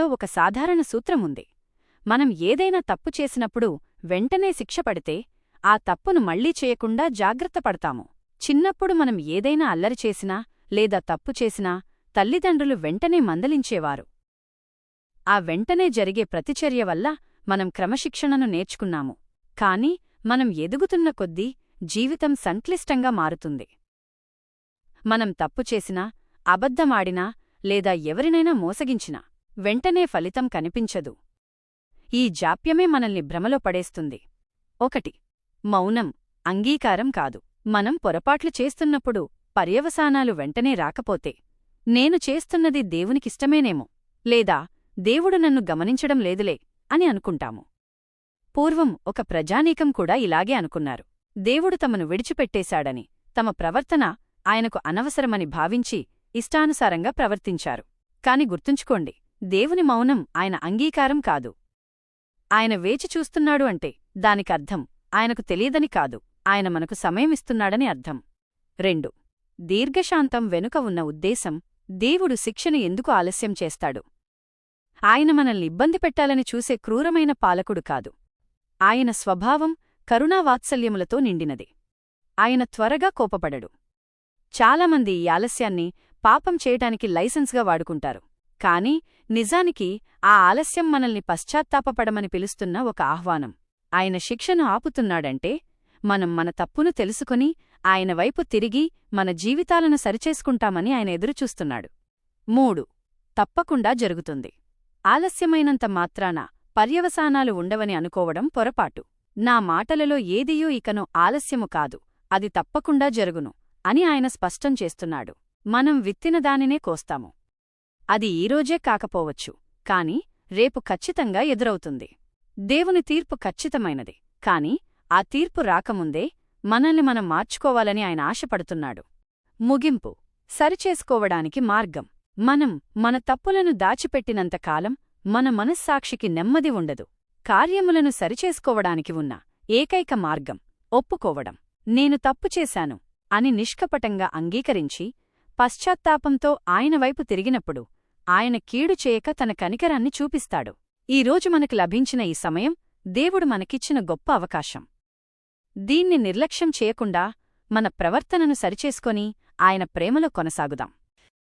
ఒక సాధారణ సూత్రముంది. మనం ఏదైనా తప్పు చేసినప్పుడు వెంటనే శిక్ష పడితే ఆ తప్పును మళ్లీ చేయకుండా జాగ్రత్త పడతాము. చిన్నప్పుడు మనం ఏదైనా అల్లరి చేసినా లేదా తప్పు చేసినా తల్లిదండ్రులు వెంటనే మందలించేవారు. ఆ వెంటనే జరిగే ప్రతిచర్య వల్ల మనం క్రమశిక్షణను నేర్చుకున్నాము. కాని మనం ఎదుగుతున్న కొద్దీ జీవితం సంక్లిష్టంగా మారుతుంది. మనం తప్పు చేసినా, అబద్ధమాడినా లేదా ఎవరినైనా మోసగించినా వెంటనే ఫలితం కనిపించదు. ఈ జాప్యమే మనల్ని భ్రమలో పడేస్తుంది. 1. మౌనం, అంగీకారం కాదు. మనం పొరపాట్లు చేస్తున్నప్పుడు పర్యవసానాలు వెంటనే రాకపోతే నేను చేస్తున్నది దేవునికిష్టమేనేమో లేదా దేవుడు నన్ను గమనించడం లేదులే అని అనుకుంటాము. పూర్వం ఒక ప్రజానీకం కూడా ఇలాగే అనుకున్నారు. దేవుడు తమను విడిచిపెట్టేశాడని, తమ ప్రవర్తన ఆయనకు అనవసరమని భావించి ఇష్టానుసారంగా ప్రవర్తించారు. కాని గుర్తుంచుకోండి, దేవుని మౌనం ఆయన అంగీకారం కాదు. ఆయన వేచి చూస్తున్నాడు అంటే దానికర్థం ఆయనకు తెలియదని కాదు, ఆయన మనకు సమయమిస్తున్నాడని అర్థం. 2. దీర్ఘశాంతం వెనుక ఉన్న ఉద్దేశం. దేవుడు శిక్షను ఎందుకు ఆలస్యం చేస్తాడు? ఆయన మనల్ని ఇబ్బంది పెట్టాలని చూసే క్రూరమైన పాలకుడు కాదు. ఆయన స్వభావం కరుణావాత్సల్యములతో నిండినది. ఆయన త్వరగా కోపపడడు. చాలామంది ఈ ఆలస్యాన్ని పాపం చేయటానికి లైసెన్స్గా వాడుకుంటారు. కాని నిజానికి ఆ ఆలస్యం మనల్ని పశ్చాత్తాపపడమని పిలుస్తున్న ఒక ఆహ్వానం. ఆయన శిక్షను ఆపుతున్నాడంటే మనం మన తప్పును తెలుసుకుని ఆయన వైపు తిరిగి మన జీవితాలను సరిచేసుకుంటామని ఆయన ఎదురుచూస్తున్నాడు. 3. తప్పకుండా జరుగుతుంది. ఆలస్యమైనంత మాత్రాన పర్యవసానాలు ఉండవని అనుకోవడం పొరపాటు. నా మాటలలో ఏదియూ ఇకను ఆలస్యము కాదు, అది తప్పకుండా జరుగును అని ఆయన స్పష్టం చేస్తున్నాడు. మనం విత్తినదానినే కోస్తాము. అది ఈరోజే కాకపోవచ్చు, కాని రేపు ఖచ్చితంగా ఎదురవుతుంది. దేవుని తీర్పు ఖచ్చితమైనది, కాని ఆ తీర్పు రాకముందే మనల్ని మనం మార్చుకోవాలని ఆయన ఆశపడుతున్నాడు. ముగింపు. సరిచేసుకోవడానికి మార్గం. మనం మన తప్పులను దాచిపెట్టినంతకాలం మన మనస్సాక్షికి నెమ్మది ఉండదు. కార్యములను సరిచేసుకోవడానికి ఉన్న ఏకైక మార్గం ఒప్పుకోవడం. నేను తప్పు చేశాను అని నిష్కపటంగా అంగీకరించి పశ్చాత్తాపంతో ఆయన వైపు తిరిగినప్పుడు ఆయన కీడు చేయక తన కనికరాన్ని చూపిస్తాడు. ఈరోజు మనకు లభించిన ఈ సమయం దేవుడు మనకిచ్చిన గొప్ప అవకాశం. దీన్ని నిర్లక్ష్యం చేయకుండా మన ప్రవర్తనను సరిచేసుకొని ఆయన ప్రేమలో కొనసాగుదాం.